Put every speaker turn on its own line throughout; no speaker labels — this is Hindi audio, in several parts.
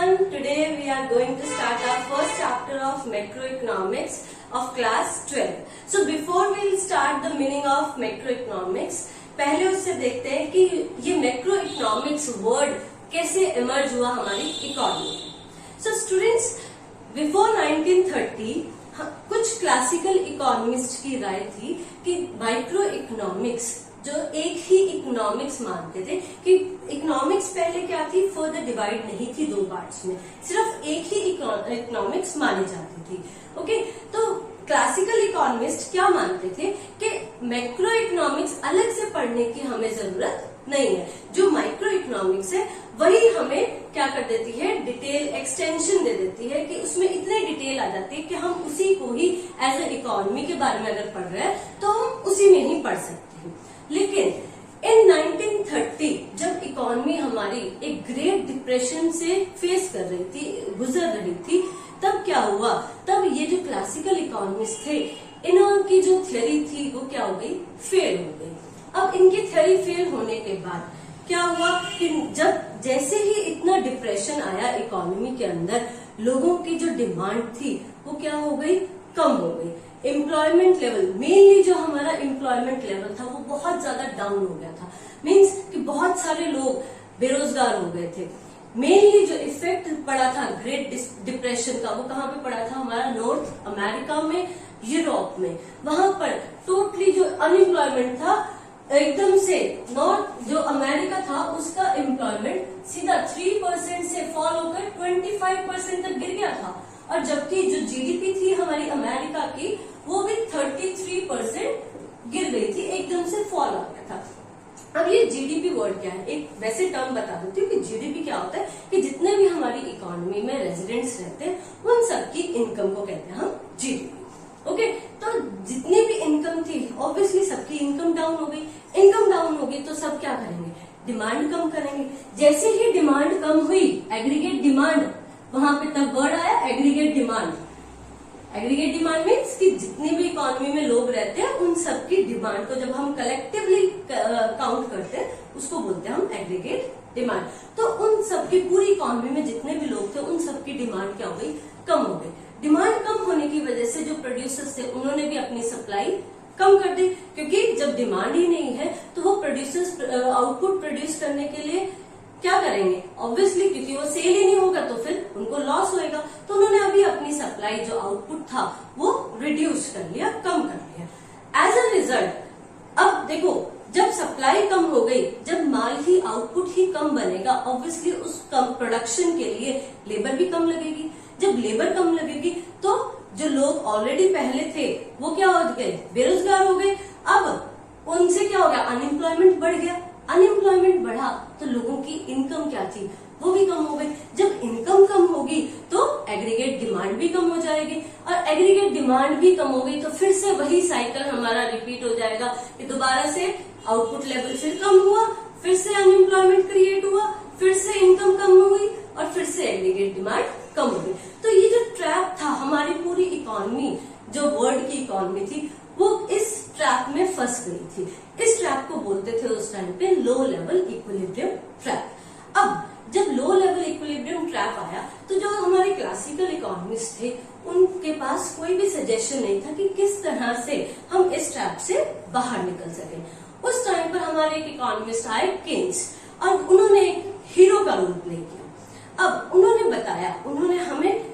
everyone. Today we are going to start our first chapter of macroeconomics of class 12. So before we'll start the meaning of macroeconomics, पहले उससे देखते हैं कि ये macroeconomics word कैसे emerge हुआ हमारी इकोनॉमी में. So students, before 1930 कुछ क्लासिकल इकोनॉमिस्ट की राय थी कि माइक्रो इकोनॉमिक्स जो एक ही इकोनॉमिक्स मानते थे कि इकोनॉमिक्स पहले क्या थी, फर्दर डिवाइड नहीं थी दो पार्ट्स में, सिर्फ एक ही इकोनॉमिक्स मानी जाती थी. ओके, तो क्लासिकल इकोनॉमिस्ट क्या मानते थे कि मैक्रो इकोनॉमिक्स अलग से पढ़ने की हमें जरूरत नहीं है, जो माइक्रो इकोनॉमिक्स है वही हमें क्या कर देती है, डिटेल एक्सटेंशन दे देती है कि उसमें इतने डिटेल आ जाती है कि हम उसी को ही एज ए इकोनॉमी के बारे में अगर पढ़ रहे हैं तो हम उसी में ही पढ़ सकते हैं. लेकिन इन 1930 जब इकोनॉमी हमारी एक ग्रेट डिप्रेशन से फेस कर रही थी, गुजर रही थी, तब क्या हुआ, तब ये जो क्लासिकल इकोनॉमिस्ट थे इनकी जो थ्योरी थी वो क्या हो गई, फेल हो गई. अब इनकी थ्योरी फेल होने के बाद क्या हुआ कि जब जैसे ही इतना डिप्रेशन आया इकोनॉमी के अंदर, लोगों की जो डिमांड थी वो क्या हो गई, कम हो गई. एम्प्लॉयमेंट लेवल, मेनली जो हमारा एम्प्लॉयमेंट लेवल था वो बहुत ज्यादा डाउन हो गया था. मीन्स कि बहुत सारे लोग बेरोजगार हो गए थे. मेनली जो इफेक्ट पड़ा था ग्रेट डिप्रेशन का वो कहाँ पे पड़ा था, हमारा नॉर्थ अमेरिका में, यूरोप में. वहां पर टोटली जो अनएम्प्लॉयमेंट था एकदम से, नॉर्थ जो अमेरिका था उसका एम्प्लॉयमेंट सीधा 3% से फॉल होकर 25% तक गिर गया था. और जबकि जो जीडीपी थी हमारी अमेरिका की वो भी 33% गिर गई थी, एकदम से फॉल आ गया था. अब ये जीडीपी वर्ड क्या है, एक वैसे टर्म बता देती हूँ कि जीडीपी क्या होता है कि जितने भी हमारी इकोनॉमी में रेजिडेंट्स रहते हैं उन सबकी इनकम को कहते हैं हम जीडीपी. ओके, तो जितनी भी इनकम थी ऑब्वियसली सबकी इनकम डाउन हो गई. इनकम डाउन होगी तो सब क्या करेंगे, डिमांड कम करेंगे. जैसे ही डिमांड कम हुई, एग्रीगेट डिमांड, वहां पे तब वर्ड आया aggregate demand. Aggregate demand means कि जितनी भी इकोनॉमी में लोग रहते हैं उन सबकी डिमांड को जब हम कलेक्टिवली काउंट करते हैं उसको बोलते हैं हम एग्रीगेट डिमांड. तो उन सबकी पूरी इकोनॉमी में जितने भी लोग थे उन सबकी डिमांड क्या हो गई, कम हो गई. डिमांड कम होने की वजह से जो प्रोड्यूसर्स थे उन्होंने भी अपनी सप्लाई कम कर दी, क्योंकि जब डिमांड ही नहीं है तो वो प्रोड्यूसर्स आउटपुट प्रोड्यूस करने के लिए क्या करेंगे, ऑब्वियसली क्योंकि वो सेल ही नहीं होगा तो फिर उनको लॉस होएगा. तो उन्होंने अभी अपनी सप्लाई जो आउटपुट था वो रिड्यूस कर लिया, कम कर लिया. एज अ रिजल्ट अब देखो, जब सप्लाई कम हो गई, जब माल ही आउटपुट ही कम बनेगा, ऑब्वियसली उस कम प्रोडक्शन के लिए लेबर भी कम लगेगी. जब लेबर कम लगेगी तो जो लोग ऑलरेडी पहले थे वो क्या हो गए, बेरोजगार हो गए. अब उनसे क्या हो गया, अनएम्प्लॉयमेंट बढ़ गया. अनएम्प्लॉयमेंट बढ़ा तो लोगों की इनकम क्या थी वो भी कम हो गई. जब इनकम कम होगी तो एग्रीगेट डिमांड भी कम हो जाएगी, और एग्रीगेट डिमांड भी कम हो गई तो फिर से वही साइकिल हमारा रिपीट हो जाएगा कि दोबारा से आउटपुट लेवल फिर कम हुआ, फिर से अनएम्प्लॉयमेंट क्रिएट हुआ, फिर से इनकम कम हुई और फिर से एग्रीगेट डिमांड कम हो गई. तो ये जो ट्रैप था, हमारी पूरी इकोनॉमी जो वर्ल्ड की इकोनॉमी थी वो इस ट्रैप में फंस गई थी. इस ट्रैप को बोलते थे उस टाइम पे लो लेवल इक्विलिब्रियम ट्रैप. अब जब लो लेवल इक्विलिब्रियम ट्रैप आया तो जो हमारे क्लासिकल इकोनॉमिस्ट थे उनके पास कोई भी सजेशन नहीं था कि किस तरह से हम इस ट्रैप से बाहर निकल सके. उस टाइम पर हमारे एक इकोनॉमिस्ट आए, केन्स, और उन्होंने हीरो का रोल प्ले किया. अब उन्होंने हमें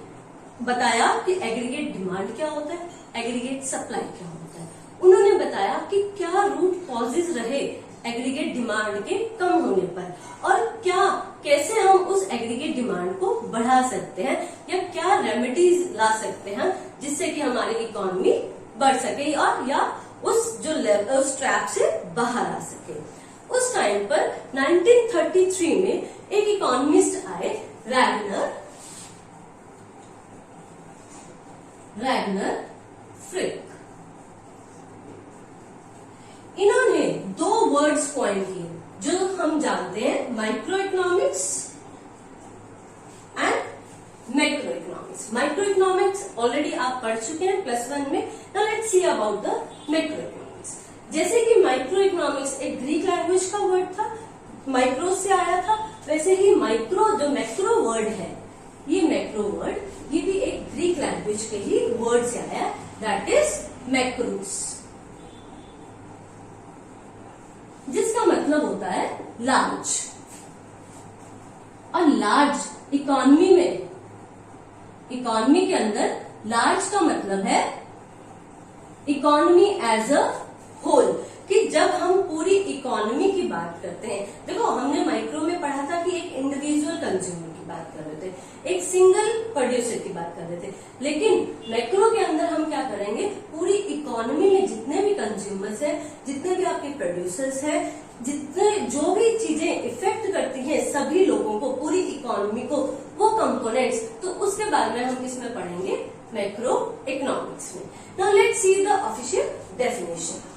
बताया कि एग्रीगेट डिमांड क्या होता है, एग्रीगेट सप्लाई क्या होता है. उन्होंने बताया कि क्या रूट कॉजेज रहे एग्रीगेट डिमांड के कम होने पर, और कैसे हम उस एग्रीगेट डिमांड को बढ़ा सकते हैं, या क्या रेमेडीज ला सकते हैं जिससे कि हमारी इकोनॉमी बढ़ सके और या उस ट्रैप से बाहर आ सके. उस टाइम पर 1933 में एक इकोनॉमिस्ट आए, रैगनर फ्रिक. इन्होंने दो वर्ड्स पॉइंट किए जो हम जानते हैं, micro economics and macro economics. Micro economics already आप पढ़ चुके हैं +1 में. Now let's see about the macro economics. जैसे कि माइक्रो इकोनॉमिक्स एक ग्रीक लैंग्वेज का वर्ड था, माइक्रो से आया था, वैसे ही माइक्रो जो मैक्रो वर्ड है वर्ड से आया है, दैट इज मैक्रोस, जिसका मतलब होता है लार्ज। और लार्ज इकोनॉमी में, इकोनॉमी के अंदर लार्ज का मतलब है इकोनॉमी एज अ होल, कि जब हम पूरी इकोनॉमी की बात करते हैं, देखो हमने माइक्रो में पढ़ा था कि एक इंडिविजुअल कंज्यूमर की बात कर रहे थे, एक सिंगल प्रोड्यूसर की बात कर रहे थे, लेकिन मैक्रो के अंदर हम क्या करेंगे, पूरी इकोनॉमी में जितने भी कंज्यूमर्स हैं, जितने भी आपके प्रोड्यूसर्स हैं, जितने जो भी चीजें इफेक्ट करती हैं सभी लोगों को, पूरी इकोनॉमी को, वो कंपोनेंट्स, तो उसके बारे में हम किसमें पढ़ेंगे, मैक्रो इकोनॉमिक्स में। Now let's see the official definition.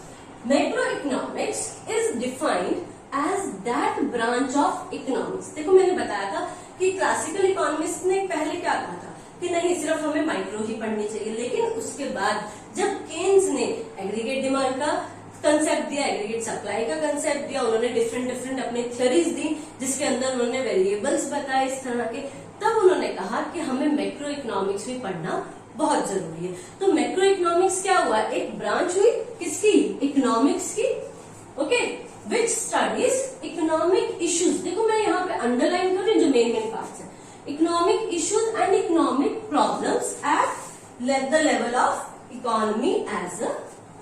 Macroeconomics is defined as that branch of economics। देखो मैंने बताया था कि क्लासिकल इकोनॉमिस्ट ने पहले क्या कहा था कि नहीं सिर्फ हमें माइक्रो ही पढ़नी चाहिए, लेकिन उसके बाद जब केन्स ने एग्रीगेट डिमांड का कंसेप्ट दिया, एग्रीगेट सप्लाई का कंसेप्ट दिया, उन्होंने डिफरेंट अपनी थ्योरीज दी जिसके अंदर उन्होंने वेरिएबल्स बताए इस तरह के, तब उन्होंने कहा कि हमें मैक्रो इकोनॉमिक्स भी पढ़ना बहुत जरूरी है। तो मैक्रो इकोनॉमिक्स क्या हुआ, एक ब्रांच हुई किसकी, इकोनॉमिक्स की, okay, which studies economic issues. देखो मैं यहाँ पे अंडरलाइन कर रही हूँ जो मेन पार्ट्स है, economic issues and economic problems at the level of economy as a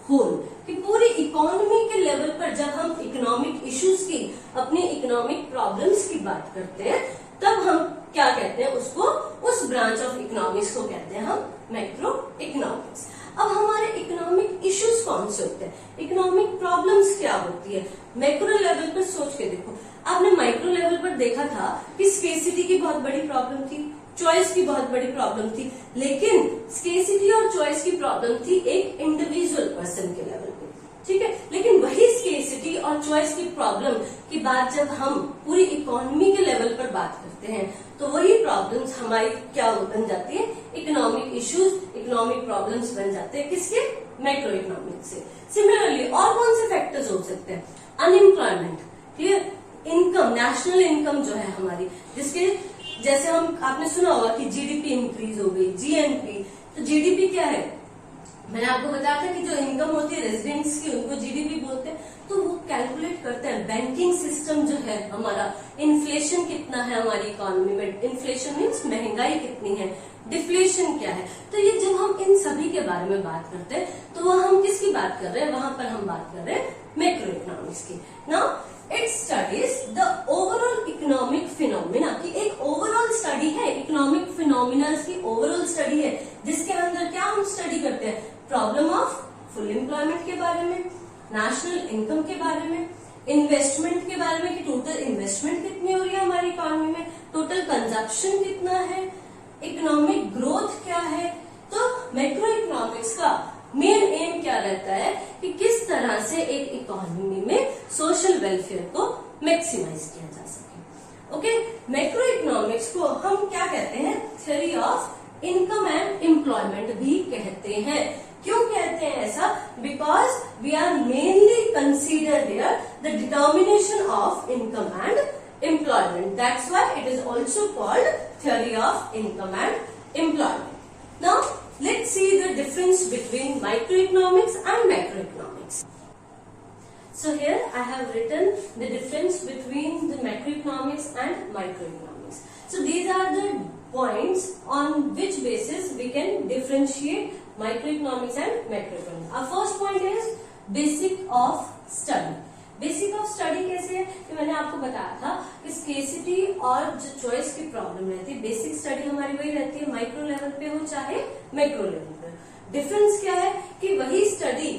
whole, कि पूरी इकोनॉमी के लेवल पर जब हम इकोनॉमिक इश्यूज की, अपनी इकोनॉमिक प्रॉब्लम्स की बात करते हैं, तब हम क्या कहते हैं उसको, उस ब्रांच ऑफ इकोनॉमिक्स को कहते हैं हम मैक्रो इकोनॉमिक्स। अब हमारे इकोनॉमिक इश्यूज कौन से होते हैं, इकोनॉमिक प्रॉब्लम्स क्या होती है, मैक्रो लेवल पर सोच के देखो। आपने माइक्रो लेवल पर देखा था कि स्केसिटी की बहुत बड़ी प्रॉब्लम थी, चॉइस की बहुत बड़ी प्रॉब्लम थी, लेकिन स्केसिटी और चॉइस की प्रॉब्लम थी एक इंडिविजुअल पर्सन के लेवल पे, ठीक है। लेकिन वही स्केसिटी और चॉइस की प्रॉब्लम की बात जब हम पूरी इकोनॉमी के लेवल पर बात करते हैं, तो वही प्रॉब्लम्स हमारी क्या बन जाती है, इकोनॉमिक इश्यूज, इकोनॉमिक प्रॉब्लम्स बन जाते हैं किसके, मैक्रो इकोनॉमिक से। सिमिलरली और कौन से फैक्टर्स हो सकते हैं, unemployment, clear, income, national income जो है हमारी, जिसके जैसे हम आपने सुना होगा कि जीडीपी इंक्रीज हो गई, जीएनपी। तो जीडीपी क्या है, मैंने आपको बताया था कि जो इनकम होती है रेजिडेंट्स की उनको जीडीपी बोलते हैं, तो वो कैलकुलेट करते हैं बैंकिंग सिस्टम जो है हमारा, इन्फ्लेशन कितना है हमारी इकोनॉमी में, इन्फ्लेशन मीन्स महंगाई कितनी है, डिफ्लेशन क्या है। तो ये जब हम इन सभी के बारे में बात करते हैं, तो वह हम किसकी बात कर रहे हैं, वहां पर हम बात कर रहे हैं मैक्रो इकोनॉमिक्स की। Now it studies the overall economic phenomena, की एक ओवरऑल स्टडी है, इकोनॉमिक फिनोमिना की ओवरऑल स्टडी है, जिसके अंदर क्या हम स्टडी करते हैं, प्रॉब्लम ऑफ फुल एम्प्लॉयमेंट के बारे में, नेशनल इनकम के बारे में, इन्वेस्टमेंट के बारे में कि टोटल इन्वेस्टमेंट कितनी हो रही है हमारी इकोनॉमी में, टोटल कंजप्शन कितना है, इकोनॉमिक ग्रोथ क्या है। तो मैक्रो इकोनॉमिक्स का मेन एम क्या रहता है कि किस तरह से एक इकोनॉमी में सोशल वेलफेयर को मैक्सिमाइज किया जा सके। ओके, मैक्रो इकोनॉमिक्स को हम क्या कहते हैं, theory of income and employment भी कहते हैं। क्यों कहते हैं ऐसा, because we are mainly consider here the determination of income and employment, that's why it is also called theory of income and employment. Now let's see the difference between microeconomics and macroeconomics. So here I have written the difference between the macroeconomics and microeconomics. So these are the points on which basis we can differentiate microeconomics and macroeconomics. Our first point is basic of study. Basic of study कैसे है कि मैंने आपको बताया था कि स्केसिटी और जो चॉइस की प्रॉब्लम रहती है, बेसिक स्टडी हमारी वही रहती है, माइक्रो लेवल पे हो चाहे मैक्रो लेवल पे। डिफरेंस क्या है कि वही स्टडी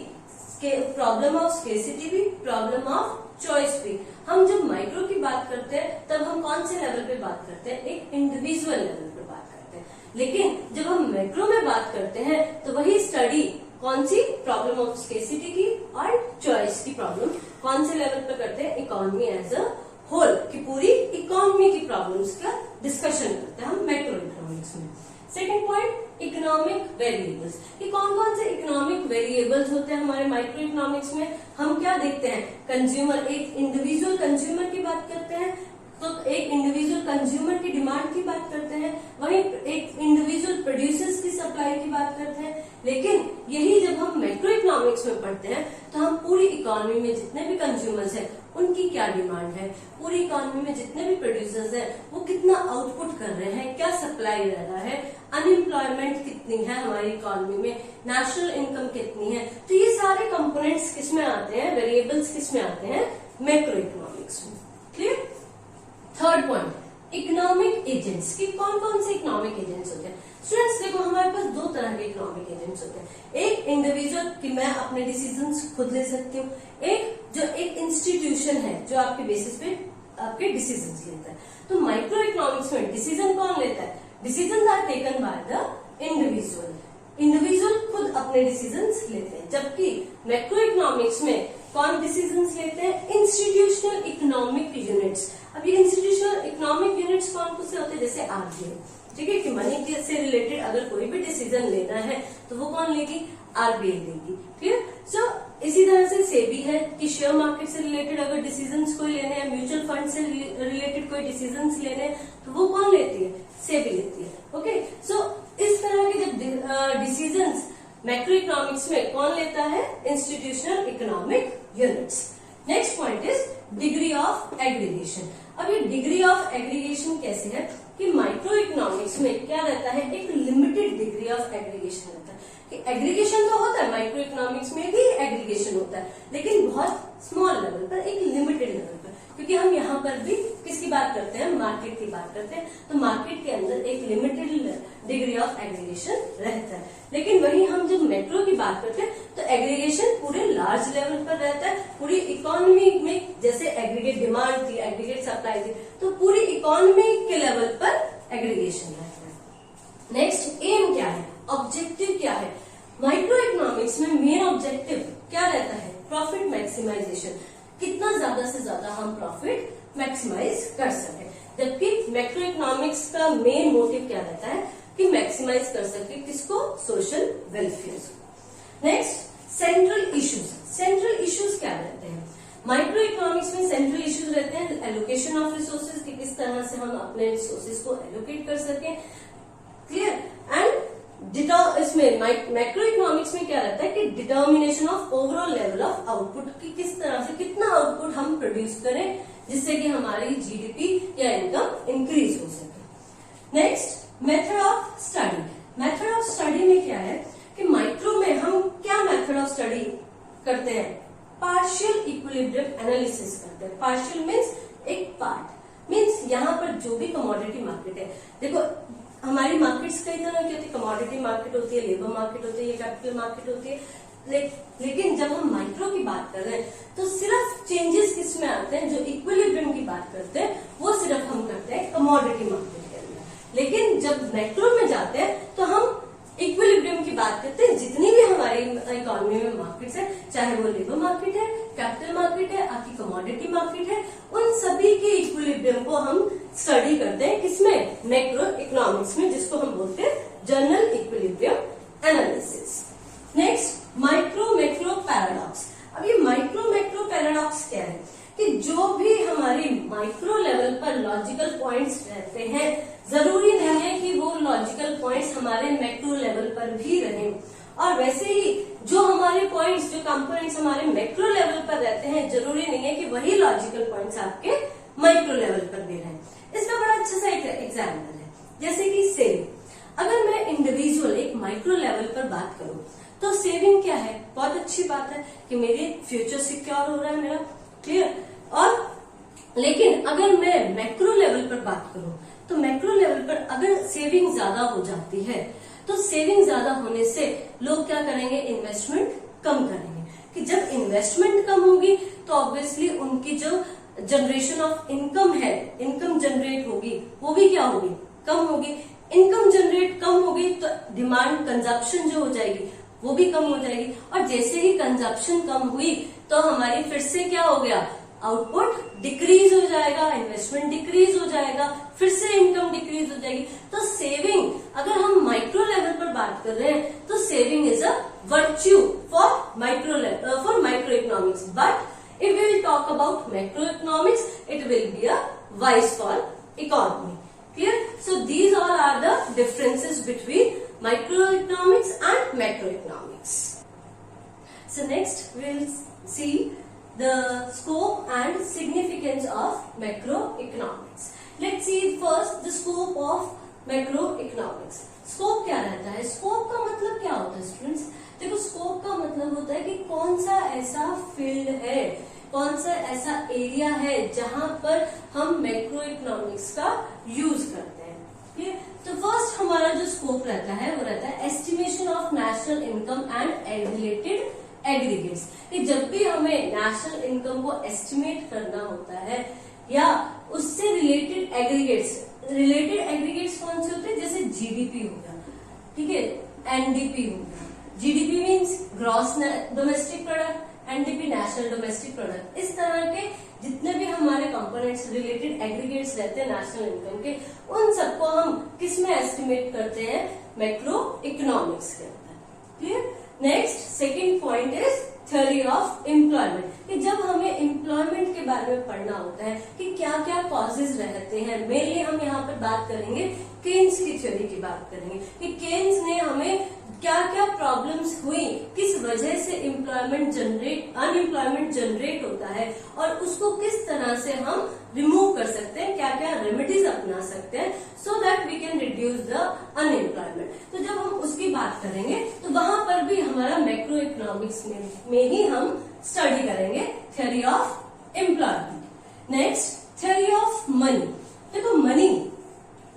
प्रॉब्लम ऑफ स्केसिटी भी, प्रॉब्लम ऑफ चॉइस भी, हम जब माइक्रो की बात करते हैं तब हम कौन से लेवल पे बात करते हैं, एक इंडिविजुअल लेवल पे बात करते हैं। लेकिन जब हम मैक्रो में बात करते हैं तो वही स्टडी कौन सी, प्रॉब्लम ऑफ स्केसिटी की और चॉइस की प्रॉब्लम कौन से लेवल पे करते हैं, इकोनॉमी एज अ होल, की पूरी इकोनॉमी की प्रॉब्लम्स का डिस्कशन करते हैं हम मैक्रो इकोनॉमिक्स में। सेकंड पॉइंट, इकोनॉमिक वेरिएबल्स, कि कौन कौन से इकोनॉमिक वेरिएबल्स होते हैं हमारे माइक्रो इकोनॉमिक्स में। हम क्या देखते हैं, कंज्यूमर, एक इंडिविजुअल कंज्यूमर की बात करते हैं, तो एक इंडिविजुअल कंज्यूमर की डिमांड की बात करते हैं, हैं, वहीं एक इंडिविजुअल प्रोड्यूसर्स की सप्लाई की बात करते हैं। लेकिन यही जब हम मैक्रो इकोनॉमिक्स में पढ़ते हैं तो हम पूरी इकोनॉमी में जितने भी कंज्यूमर्स हैं उनकी क्या डिमांड है, पूरी इकोनॉमी में जितने भी प्रोड्यूसर्स हैं वो कितना आउटपुट कर रहे हैं, क्या सप्लाई रह रहा है, अनएम्प्लॉयमेंट कितनी है हमारी इकोनॉमी में, नेशनल इनकम कितनी है। तो ये सारे कंपोनेंट्स किस में आते हैं, वेरिएबल्स किस में आते हैं, मैक्रो इकोनॉमिक्स में। Clear. Third point, economic agents की कौन कौन से इकोनॉमिक एजेंट्स होते हैं। स्टूडेंट्स देखो, हमारे पास दो तरह के इकोनॉमिक एजेंट्स होते हैं। एक इंडिविजुअल कि मैं अपने डिसीजंस खुद ले सकती हूँ, एक जो एक इंस्टीट्यूशन है जो आपके बेसिस पे आपके डिसीजंस लेता है। तो माइक्रो इकोनॉमिक्स में डिसीजन कौन लेता है, decision are taken by the individual, individual खुद अपने डिसीजंस लेते हैं। जबकि मैक्रो इकोनॉमिक्स में कौन डिसीजंस लेते हैं, इंस्टीट्यूशनल इकोनॉमिक यूनिट्स। अब ये इंस्टीट्यूशनल इकोनॉमिक यूनिट्स कौन से होते हैं, जैसे आरबीआई, ठीक है, कि मनी से रिलेटेड अगर कोई भी डिसीजन लेना है तो वो कौन लेगी, आरबीआई लेगी। क्लियर। सो इसी तरह से सेबी है कि शेयर मार्केट से रिलेटेड अगर डिसीजंस कोई लेने हैं, म्यूचुअल फंड से रिलेटेड कोई डिसीजंस लेने हैं तो वो कौन लेती है, सेबी लेती है। ओके। सो इस तरह के जब डिसीजंस मैक्रो इकोनॉमिक्स में कौन लेता है, institutional economic units. Next point is degree of aggregation. अब ये डिग्री ऑफ एग्रीगेशन कैसे है कि माइक्रो इकोनॉमिक्स में क्या रहता है, एक लिमिटेड डिग्री ऑफ एग्रीगेशन रहता है। कि एग्रीगेशन तो होता है, माइक्रो इकोनॉमिक्स में भी एग्रीगेशन होता है, लेकिन बहुत स्मॉल लेवल पर, एक लिमिटेड लेवल पर। क्योंकि हम यहाँ पर भी किसकी बात करते हैं, मार्केट की बात करते हैं, तो मार्केट के अंदर एक लिमिटेड डिग्री ऑफ एग्रीगेशन रहता है। लेकिन वहीं हम जब मैक्रो की बात करते हैं तो एग्रीगेशन पूरे लार्ज लेवल पर रहता है। पूरी इकोनॉमी में जैसे एग्रीगेट डिमांड थी, एग्रीगेट सप्लाई थी, तो पूरी इकोनॉमी के लेवल पर एग्रीगेशन रहता है। नेक्स्ट, एम क्या है, ऑब्जेक्टिव क्या है। माइक्रो इकोनॉमिक्स में मेन ऑब्जेक्टिव क्या रहता है, प्रॉफिट मैक्सिमाइजेशन, कितना ज्यादा से ज्यादा हम प्रॉफिट मैक्सिमाइज कर सके। जबकि मैक्रो इकोनॉमिक्स का मेन मोटिव क्या रहता है कि मैक्सिमाइज कर सके किसको, social welfare. Next, central issues. Central issues क्या रहते हैं, माइक्रो इकोनॉमिक्स में सेंट्रल इश्यूज रहते हैं एलोकेशन ऑफ रिसोर्सेज, कि किस तरह से हम अपने रिसोर्सेज को एलोकेट कर सके। क्लियर। एंड इसमें मैक्रो इकोनॉमिक्स में क्या रहता है कि determination of overall level of output, कि किस तरह से कितना आउटपुट हम प्रोड्यूस करें जिससे कि हमारी जीडीपी या इनकम इंक्रीज हो सके। Next, method of study. Method of study में क्या है कि माइक्रो में हम क्या मेथड ऑफ स्टडी करते हैं, पार्शियल इक्विलिब्रियम एनालिसिस करते हैं। पार्शियल मीन्स एक पार्ट, मीन्स यहाँ पर जो भी कमोडिटी मार्केट है, देखो हमारी मार्केट्स कई तरह की होती है, कमोडिटी मार्केट होती है, लेबर मार्केट होती है, कैपिटल मार्केट होती है। लेकिन जब हम माइक्रो की बात कर रहे हैं तो सिर्फ चेंजेस किस में आते हैं, जो इक्विलिब्रियम की बात करते हैं वो सिर्फ हम करते हैं कमोडिटी मार्केट के अंदर। लेकिन जब मैक्रो में जाते हैं तो हम इक्विलिब्रियम की बात करते हैं। जितनी भी हमारी इकोनॉमी में मार्केट्स है, चाहे वो लेबर मार्केट है, कैपिटल मार्केट है, आपकी कमोडिटी मार्केट है, उन सभी के इक्विलिब्रियम को हम स्टडी करते हैं किसमें, मैक्रो इकोनॉमिक्स में, जिसको हम बोलते हैं journal equilibrium analysis. Next, micro macro paradox. अब ये माइक्रो मैक्रो पैराडॉक्स क्या है कि जो भी हमारी माइक्रो लेवल पर लॉजिकल पॉइंट्स रहते हैं, जरूरी नहीं है कि वो लॉजिकल पॉइंट्स हमारे मैक्रो लेवल पर भी रहें। और वैसे ही जो हमारे पॉइंट्स, जो कंपोनेंट्स हमारे मैक्रो लेवल पर रहते हैं, जरूरी नहीं है कि वही लॉजिकल पॉइंट्स आपके माइक्रो लेवल पर भी रहें। इसका बड़ा अच्छा सा एग्जाम्पल है, जैसे कि सेविंग। अगर मैं इंडिविजुअल एक माइक्रो लेवल पर बात करूं तो सेविंग क्या है, बहुत अच्छी बात है कि मेरी फ्यूचर सिक्योर हो रहा है मेरा। क्लियर। और लेकिन अगर मैं मैक्रो लेवल पर बात करूं तो मैक्रो लेवल पर अगर सेविंग ज्यादा हो जाती है तो सेविंग ज्यादा होने से लोग क्या करेंगे, इन्वेस्टमेंट कम करेंगे। कि जब इन्वेस्टमेंट कम होगी तो ऑब्वियसली उनकी जो जनरेशन ऑफ इनकम है, इनकम जनरेट होगी, वो भी क्या होगी, कम होगी। इनकम जनरेट कम होगी तो डिमांड, कंजप्शन जो हो जाएगी वो भी कम हो जाएगी। और जैसे ही कंजप्शन कम हुई तो हमारी फिर से क्या हो गया, आउटपुट डिक्रीज हो जाएगा, इन्वेस्टमेंट डिक्रीज हो जाएगा, फिर से इनकम डिक्रीज हो जाएगी। तो सेविंग, अगर हम माइक्रो लेवल पर बात कर रहे हैं तो saving is a virtue for micro economics, but if we will talk about macroeconomics, it will be a vice for economy. Clear? So these all are differences between microeconomics and macroeconomics. So next we'll see the scope and significance of macroeconomics. Let's see first the scope of macroeconomics. Scope क्या रहता है? स्कोप का मतलब क्या होता है स्टूडेंट्स? देखो, स्कोप का मतलब होता है कि कौन सा ऐसा फील्ड है, कौन सा ऐसा एरिया है जहां पर हम मैक्रो इकोनॉमिक्स का यूज करते हैं। ठीक, तो फर्स्ट हमारा जो स्कोप रहता है वो रहता है estimation of national income and related aggregates. जब भी हमें नेशनल इनकम को एस्टिमेट करना होता है या उससे रिलेटेड एग्रीगेट्स कौन से होते हैं? जैसे जीडीपी हो गया, ठीक है, एनडीपी हो गया। GDP means gross domestic product, NDP national domestic product. इस तरह के जितने भी हमारे कंपोनेंट्स रिलेटेड एग्रीगेट्स रहते हैं नेशनल इनकम के, उन सबको हम किस में एस्टिमेट करते हैं? मैक्रो इकोनॉमिक्स के अंदर। Clear? Next second point is theory of employment, कि जब हमें एम्प्लॉयमेंट के बारे में पढ़ना होता है कि क्या क्या कॉजेज रहते हैं। मेनली हम यहाँ पर बात करेंगे केन्स की थ्योरी की बात करेंगे कि केन्स ने हमें क्या क्या प्रॉब्लम्स हुई, किस वजह से अनएम्प्लॉयमेंट जनरेट होता है और उसको किस तरह से हम रिमूव कर सकते हैं, क्या क्या रेमेडीज अपना सकते हैं so that we can reduce the unemployment. तो जब हम उसकी बात करेंगे तो वहां पर भी हमारा मैक्रो इकोनॉमिक्स में ही हम स्टडी करेंगे theory of employment. Next theory of money. देखो,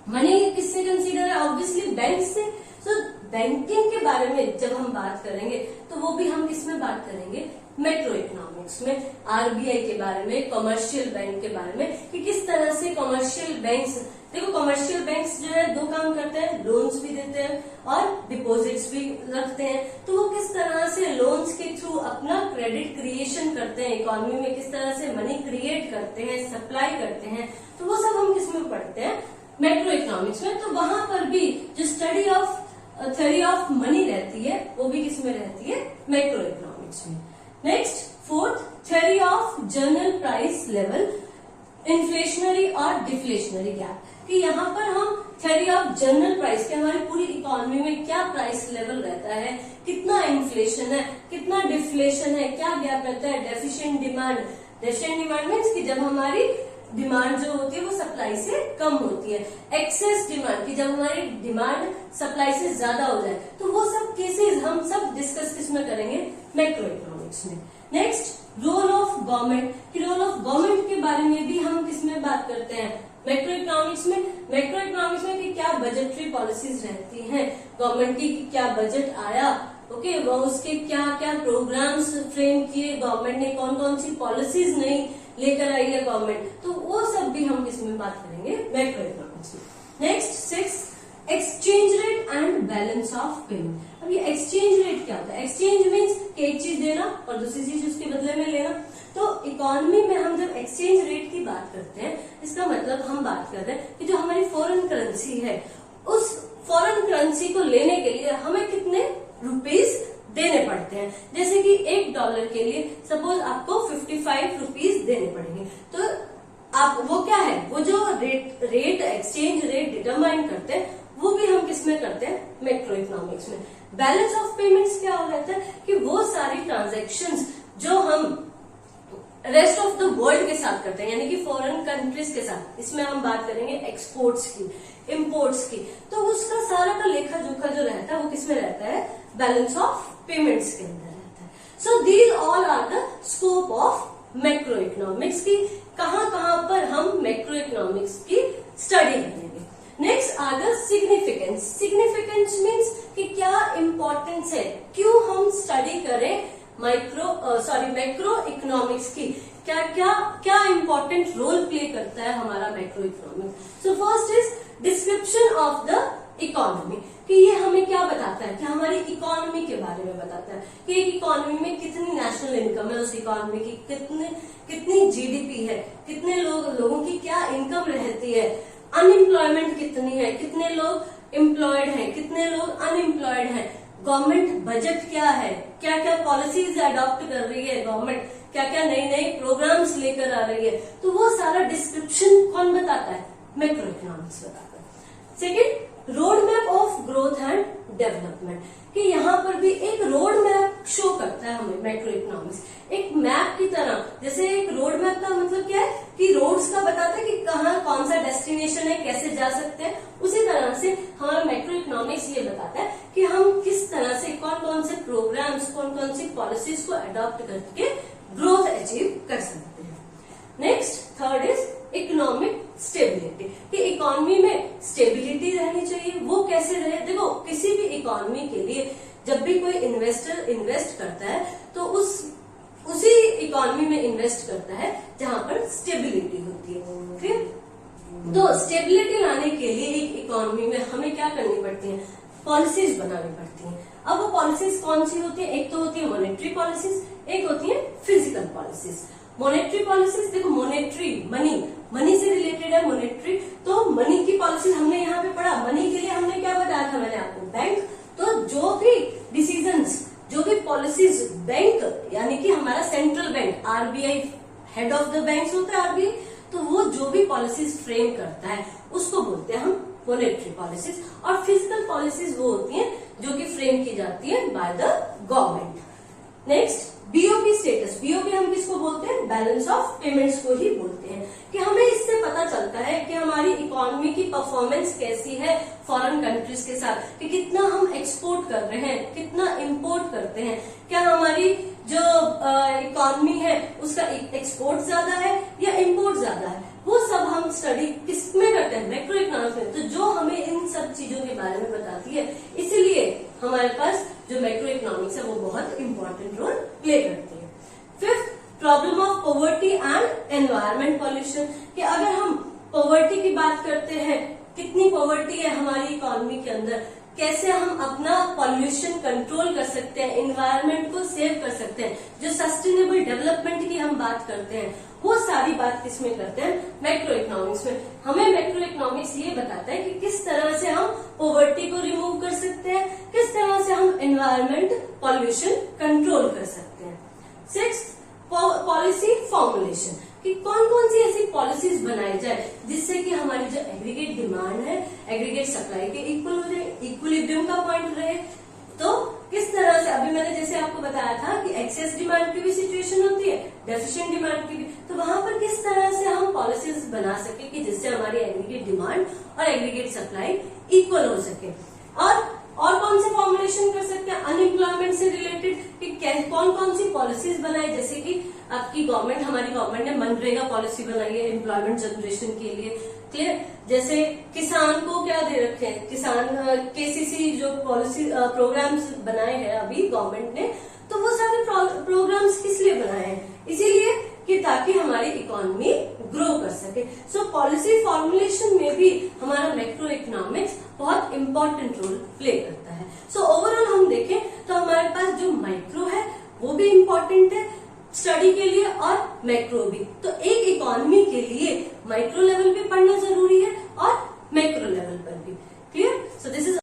मनी किससे कंसीडर है? ऑब्वियसली बैंक से। तो बैंकिंग के बारे में जब हम बात करेंगे तो वो भी हम किस में बात करेंगे? मैक्रो इकोनॉमिक्स में। आरबीआई के बारे में, कमर्शियल बैंक के बारे में, कि किस तरह से कमर्शियल बैंक्स, देखो कमर्शियल बैंक्स जो है दो काम करते हैं, लोन्स भी देते हैं और डिपॉजिट्स भी रखते हैं। तो वो किस तरह से लोन्स के थ्रू अपना क्रेडिट क्रिएशन करते हैं, इकोनॉमी में किस तरह से मनी क्रिएट करते हैं, सप्लाई करते हैं, तो वो सब हम किस में पढ़ते हैं? मैक्रो इकोनॉमिक्स में। तो वहां पर भी जो study of theory of money रहती है वो भी किसमें रहती है? मैक्रो इकोनॉमिक्स में। Next fourth, theory of general price level, inflationary और डिफ्लेशनरी गैप, कि यहाँ पर हम थ्योरी ऑफ जनरल प्राइस, कि हमारी पूरी इकोनॉमी में क्या प्राइस लेवल रहता है, कितना इन्फ्लेशन है, कितना डिफ्लेशन है, क्या गैप रहता है, डेफिशिएंट डिमांड मीन्स कि जब हमारी डिमांड जो होती है वो सप्लाई से कम होती है, एक्सेस डिमांड, कि जब हमारी डिमांड सप्लाई से ज्यादा हो जाए, तो वो सब केसेस हम सब डिस्कस किसमें करेंगे? मैक्रो इकोनॉमिक्स में। नेक्स्ट रोल ऑफ गवर्नमेंट, कि रोल ऑफ गवर्नमेंट के बारे में भी हम किसमें बात करते हैं? मैक्रो इकोनॉमिक्स में। मैक्रो इकोनॉमिक्स में कि क्या बजटरी पॉलिसीज रहती हैं गवर्नमेंट की, क्या बजट आया, ओके, वो उसके क्या क्या प्रोग्राम्स फ्रेम किए गवर्नमेंट ने, कौन कौन सी पॉलिसीज नहीं लेकर आई है गवर्नमेंट, तो वो सब भी हम किसमें बात करेंगे? मैक्रो इकोनॉमिक्स में। Next six, exchange rate and balance of payment. अब ये एक्सचेंज रेट क्या होता है? एक्सचेंज मीन्स एक चीज देना और दूसरी चीज उसके बदले में लेना। तो इकोनॉमी में हम जब एक्सचेंज रेट की बात करते हैं, इसका मतलब हम बात कर रहे हैं कि जो हमारी फॉरेन करेंसी है, उस फॉरेन करेंसी को लेने के लिए हमें कितने रुपीज देने पड़ते हैं। जैसे कि $1 के लिए सपोज आपको 55 रुपीज देने पड़ेंगे, तो आप वो क्या है, वो जो रेट एक्सचेंज रेट डिटरमाइन करते हैं वो भी हम किसमें करते हैं? मैक्रो इकोनॉमिक्स में। बैलेंस ऑफ पेमेंट्स क्या हो रहता है कि वो सारी ट्रांजैक्शंस जो हम रेस्ट ऑफ द वर्ल्ड के साथ करते हैं, यानी कि फॉरेन कंट्रीज के साथ, इसमें हम बात करेंगे एक्सपोर्ट्स की, इम्पोर्ट्स की, तो उसका सारा का लेखा जोखा जो रहता है वो किसमें रहता है? बैलेंस ऑफ पेमेंट्स के अंदर रहता है। So these all are the scope of macro economics, की कहां पर हम मैक्रो इकोनॉमिक्स की स्टडी करेंगे। Next are the significance. Significance means कि क्या इंपॉर्टेंस है, क्यों हम स्टडी करें मैक्रो इकोनॉमिक्स की, क्या इंपॉर्टेंट रोल प्ले करता है हमारा macro economics. So first is description of the economy, कि ये हमें क्या बताता है? कि हमारी इकोनॉमी के बारे में बताता है कि एक इकोनॉमी में कितनी नेशनल इनकम है, उस इकोनॉमी की कितनी जीडीपी है, कितने लोगों की क्या इनकम रहती है, अनएम्प्लॉयमेंट कितनी है, कितने लोग एम्प्लॉयड हैं, कितने लोग अनएम्प्लॉयड हैं, गवर्नमेंट बजट क्या है, क्या क्या पॉलिसीज अडॉप्ट कर रही है गवर्नमेंट, क्या क्या नई प्रोग्राम्स लेकर आ रही है, तो वो सारा डिस्क्रिप्शन कौन बताता है? मैक्रो इकोनॉमिक्स बताता है। Second, road map growth and development, कि यहाँ पर भी एक रोड मैप शो करता है हमें मैक्रो इकोनॉमिक्स, एक मैप की तरह। जैसे एक रोड मैप का मतलब क्या है कि रोड्स का बताता है कि कहाँ कौन सा डेस्टिनेशन है, कैसे जा सकते हैं। उसी तरह से हमारा मैक्रो इकोनॉमिक्स ये बताता है कि हम किस तरह से कौन कौन से प्रोग्राम्स, कौन कौन सी पॉलिसीज को अडॉप्ट करके ग्रोथ अचीव कर सकते हैं। Next third is economic stability, कि इकोनॉमी में स्टेबिलिटी रहनी चाहिए। वो कैसे रहे? देखो, किसी भी इकोनॉमी के लिए जब भी कोई इन्वेस्टर इन्वेस्ट करता है तो उसी इकोनॉमी में इन्वेस्ट करता है जहां पर स्टेबिलिटी होती है। ठीक, तो स्टेबिलिटी लाने के लिए एक इकोनॉमी में हमें क्या करनी पड़ती है? पॉलिसीज बनानी पड़ती हैं। अब वो पॉलिसीज कौन सी होती है? एक तो होती है मॉनेटरी पॉलिसीज, एक होती है फिजिकल पॉलिसीज। मॉनेटरी पॉलिसीज, देखो मॉनेटरी मनी से रिलेटेड है मॉनेटरी, तो मनी की पॉलिसी हमने यहाँ पे पढ़ा। मनी के लिए हमने क्या बताया था मैंने आपको? बैंक। तो जो भी डिसीजंस, जो भी पॉलिसीज बैंक यानी कि हमारा central bank RBI, head of the bank होता है आरबीआई, तो वो जो भी पॉलिसीज फ्रेम करता है उसको बोलते हैं हम मॉनेटरी पॉलिसीज। और फिजिकल पॉलिसीज वो होती हैं जो कि फ्रेम की जाती है by the government. Next BOP status. BOP हम किसको बोलते हैं? बैलेंस ऑफ पेमेंट्स को ही बोलते हैं, कि हमें इससे पता चलता है कि हमारी इकोनॉमी की परफॉर्मेंस कैसी है फॉरेन कंट्रीज के साथ, कि कितना हम एक्सपोर्ट कर रहे हैं, कितना इंपोर्ट करते हैं, क्या हमारी जो इकोनॉमी है उसका एक्सपोर्ट ज्यादा है या इंपोर्ट ज्यादा है। वो सब हम स्टडी किसमें करते हैं? मैक्रो इकोनॉमिक्स में। तो जो हमें इन सब चीजों के बारे में बताती है, इसीलिए हमारे पास जो मैक्रो इकोनॉमिक्स है वो बहुत इंपॉर्टेंट रोल प्ले करती है। Fifth, problem of poverty and environment pollution, कि अगर हम पॉवर्टी की बात करते हैं, कितनी पॉवर्टी है हमारी इकोनॉमी के अंदर, कैसे हम अपना पॉल्यूशन कंट्रोल कर सकते हैं, एनवायरमेंट को सेव कर सकते हैं, जो सस्टेनेबल डेवलपमेंट की हम बात करते हैं, वो सारी बात किसमें करते हैं? मैक्रो इकोनॉमिक्स में। हमें मैक्रो इकोनॉमिक्स ये बताता है कि किस तरह से हम पॉवर्टी को रिमूव कर सकते हैं, किस तरह से हम एनवायरमेंट पॉल्यूशन कंट्रोल कर सकते हैं। सिक्स्थ, पॉलिसी फॉर्मुलेशन, कि कौन कौन सी ऐसी पॉलिसीज बनाई जाए जिससे कि हमारी जो एग्रीगेट डिमांड है एग्रीगेट सप्लाई के इक्वल हो जाए, इक्विलिब्रियम का पॉइंट रहे। तो किस तरह से, अभी मैंने जैसे आपको बताया था कि एक्सेस डिमांड की भी सिचुएशन होती है, डेफिशिएंट डिमांड की भी, तो वहां पर किस तरह से हम पॉलिसीज बना सके कि जिससे हमारी एग्रीगेट डिमांड और एग्रीगेट सप्लाई इक्वल हो सके। और कौन से फॉर्मुलेशन कर सकते हैं? अनएम्प्लॉयमेंट से रिलेटेड, कि कौन कौन सी पॉलिसीज बनाई, जैसे कि आपकी गवर्नमेंट, हमारी गवर्नमेंट ने मनरेगा पॉलिसी बनाई है एम्प्लॉयमेंट जनरेशन के लिए। क्लियर? जैसे किसान को क्या दे रखे हैं, किसान केसीसी जो पॉलिसी प्रोग्राम्स बनाए हैं अभी गवर्नमेंट ने, तो वो सारे प्रोग्राम्स किस लिए बनाए हैं? इसीलिए कि ताकि हमारी इकोनॉमी ग्रो कर सके। सो पॉलिसी फॉर्मुलेशन में भी हमारा मैक्रो इकोनॉमिक्स बहुत इंपॉर्टेंट रोल प्ले करता है। सो ओवरऑल हम देखें तो हमारे पास जो माइक्रो है वो भी इम्पोर्टेंट है स्टडी के लिए और मैक्रो भी। तो एक इकोनॉमी के लिए माइक्रो लेवल पे पढ़ना जरूरी है और मैक्रो लेवल पर भी। क्लियर? So this is